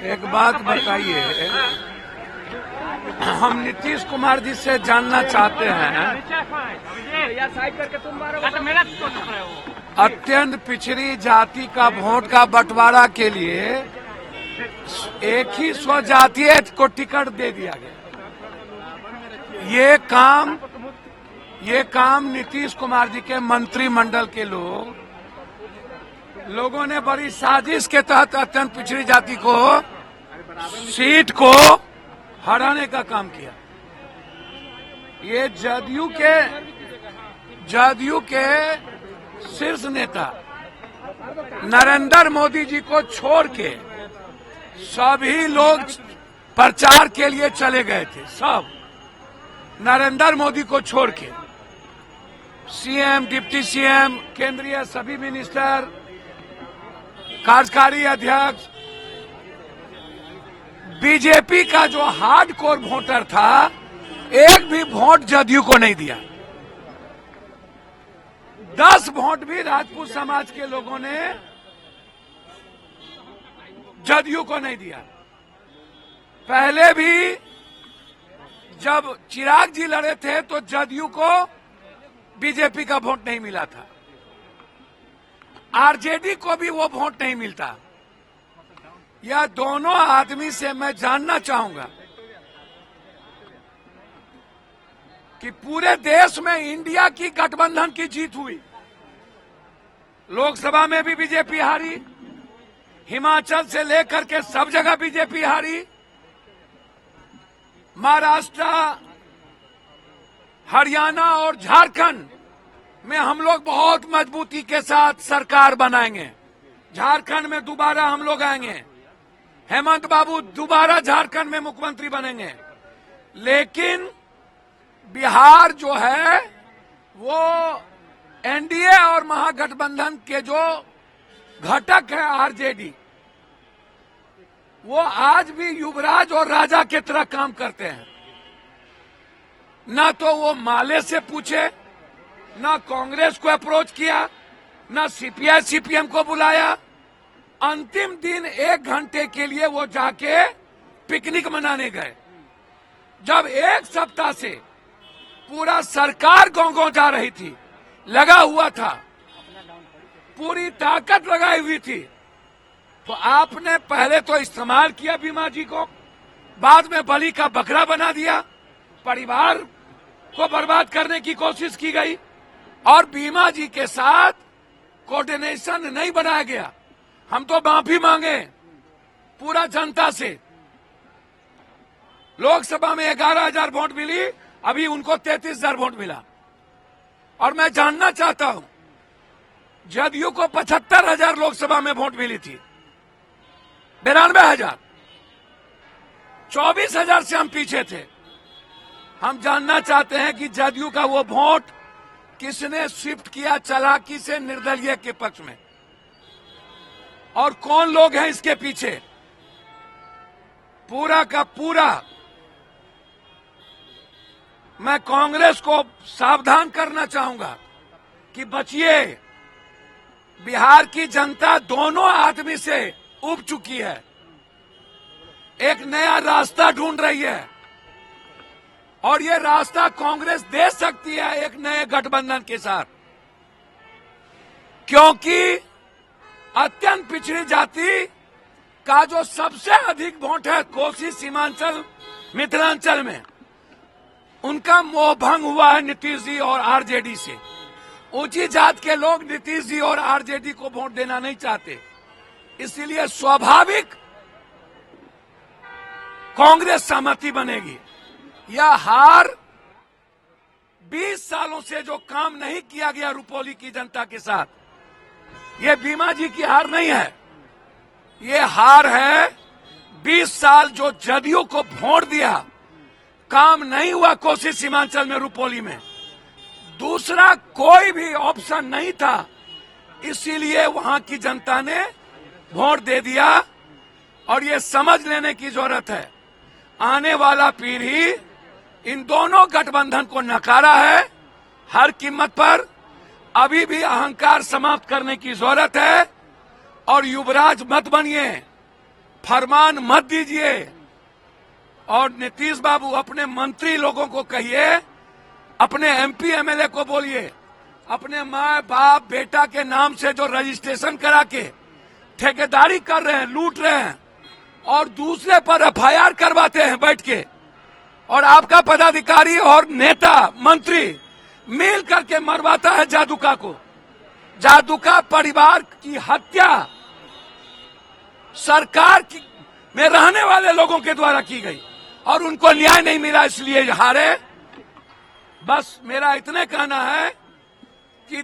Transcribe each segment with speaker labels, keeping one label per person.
Speaker 1: एक बात बताइए, हम नीतीश कुमार जी से जानना चाहते हैं, अत्यंत पिछड़ी जाति का वोट का बंटवारा के लिए एक ही स्वजातीय को टिकट दे दिया गया। ये काम नीतीश कुमार जी के मंत्रिमंडल के लोगों ने बड़ी साजिश के तहत अत्यंत पिछड़ी जाति को सीट को हराने का काम किया। ये जदयू के शीर्ष नेता नरेंद्र मोदी जी को छोड़ के सभी लोग प्रचार के लिए चले गए थे। सब नरेंद्र मोदी को छोड़ के सीएम, डिप्टी सीएम, केंद्रीय सभी मिनिस्टर, कार्यकारी अध्यक्ष, बीजेपी का जो हार्डकोर वोटर था, एक भी वोट जदयू को नहीं दिया। 10 वोट भी राजपूत समाज के लोगों ने जदयू को नहीं दिया। पहले भी जब चिराग जी लड़े थे तो जदयू को बीजेपी का वोट नहीं मिला था, आरजेडी को भी वो वोट नहीं मिलता। यह दोनों आदमी से मैं जानना चाहूंगा कि पूरे देश में इंडिया की गठबंधन की जीत हुई। लोकसभा में भी बीजेपी हारी, हिमाचल से लेकर के सब जगह बीजेपी हारी, महाराष्ट्र, हरियाणा और झारखंड में हम लोग बहुत मजबूती के साथ सरकार बनाएंगे। झारखंड में दोबारा हम लोग आएंगे, हेमंत बाबू दोबारा झारखंड में मुख्यमंत्री बनेंगे। लेकिन बिहार जो है वो एनडीए और महागठबंधन के जो घटक है आरजेडी, वो आज भी युवराज और राजा की तरह काम करते हैं। ना तो वो माले से पूछे, ना कांग्रेस को अप्रोच किया, ना सीपीआई सीपीएम को बुलाया। अंतिम दिन 1 घंटे के लिए वो जाके पिकनिक मनाने गए। जब 1 सप्ताह से पूरा सरकार गांव-गांव जा रही थी, लगा हुआ था, पूरी ताकत लगाई हुई थी, तो आपने पहले तो इस्तेमाल किया बीमा जी को, बाद में बलि का बकरा बना दिया, परिवार को बर्बाद करने की कोशिश की गई और बीमा जी के साथ कोऑर्डिनेशन नहीं बनाया गया। हम तो माफी मांगे पूरा जनता से। लोकसभा में 11,000 वोट मिली, अभी उनको 33,000 वोट मिला। और मैं जानना चाहता हूं, जदयू को 75,000 लोकसभा में वोट मिली थी, 92,000, 24,000 से हम पीछे थे। हम जानना चाहते हैं कि जदयू का वो वोट किसने शिफ्ट किया चालाकी से निर्दलीय के पक्ष में, और कौन लोग हैं इसके पीछे। पूरा का पूरा मैं कांग्रेस को सावधान करना चाहूंगा कि बचिए। बिहार की जनता दोनों आदमी से उब चुकी है, एक नया रास्ता ढूंढ रही है, और ये रास्ता कांग्रेस दे सकती है एक नए गठबंधन के साथ। क्योंकि अत्यंत पिछड़ी जाति का जो सबसे अधिक वोट है कोसी, सीमांचल, मिथिलांचल में, उनका मोह भंग हुआ है नीतीश जी और आरजेडी से। ऊंची जात के लोग नीतीश जी और आरजेडी को वोट देना नहीं चाहते, इसलिए स्वाभाविक कांग्रेस सहमति बनेगी। यह हार 20 सालों से जो काम नहीं किया गया रुपौली की जनता के साथ, ये बीमा जी की हार नहीं है, ये हार है 20 साल जो जदयू को वोट दिया, काम नहीं हुआ कोसी सीमांचल में, रुपौली में, दूसरा कोई भी ऑप्शन नहीं था, इसीलिए वहां की जनता ने वोट दे दिया। और ये समझ लेने की जरूरत है, आने वाला पीढ़ी इन दोनों गठबंधन को नकारा है हर कीमत पर। अभी भी अहंकार समाप्त करने की जरूरत है और युवराज मत बनिए, फरमान मत दीजिए। और नीतीश बाबू अपने मंत्री लोगों को कहिए, अपने एमपी एमएलए को बोलिए, अपने माँ बाप बेटा के नाम से जो रजिस्ट्रेशन करा के ठेकेदारी कर रहे हैं, लूट रहे हैं और दूसरे पर एफआईआर करवाते हैं बैठ के, और आपका पदाधिकारी और नेता मंत्री मिल करके मरवाता है जादूका को। जादूका परिवार की हत्या सरकार में रहने वाले लोगों के द्वारा की गई और उनको न्याय नहीं मिला, इसलिए हारे। बस मेरा इतने कहना है कि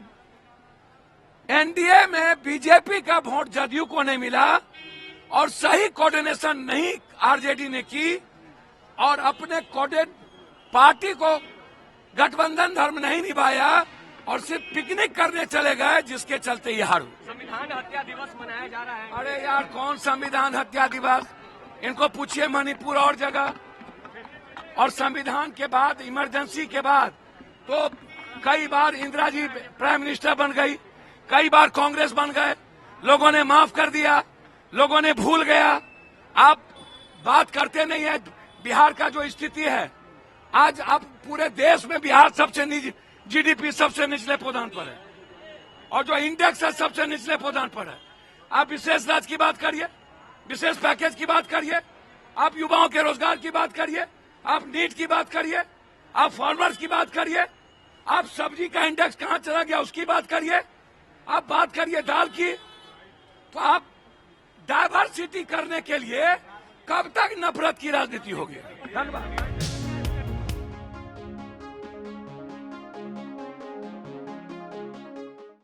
Speaker 1: एनडीए में बीजेपी का वोट जदयू को नहीं मिला और सही कोऑर्डिनेशन नहीं आरजेडी ने की और अपने पार्टी को गठबंधन धर्म नहीं निभाया और सिर्फ पिकनिक करने चले गए, जिसके चलते ये हारू।
Speaker 2: संविधान हत्या दिवस मनाया जा रहा है।
Speaker 1: अरे यार, कौन संविधान हत्या दिवस? इनको पूछिए मणिपुर और जगह। और संविधान के बाद, इमरजेंसी के बाद तो कई बार इंदिरा जी प्राइम मिनिस्टर बन गई, कई बार कांग्रेस बन गए, लोगों ने माफ कर दिया, लोगों ने भूल गया। आप बात करते नहीं है। बिहार का जो स्थिति है आज, अब पूरे देश में बिहार सबसे जीडीपी सबसे निचले पदान पर है और जो इंडेक्स है सबसे निचले पदान पर है। आप विशेष राज्य की बात करिए, विशेष पैकेज की बात करिए, आप युवाओं के रोजगार की बात करिए, आप नीट की बात करिए, आप फार्मर्स की बात करिए, आप सब्जी का इंडेक्स कहां चला गया उसकी बात करिए, आप बात करिए दाल की। तो आप डाइवर्सिटी करने के लिए कब तक नफरत की राजनीति होगी? धन्यवाद।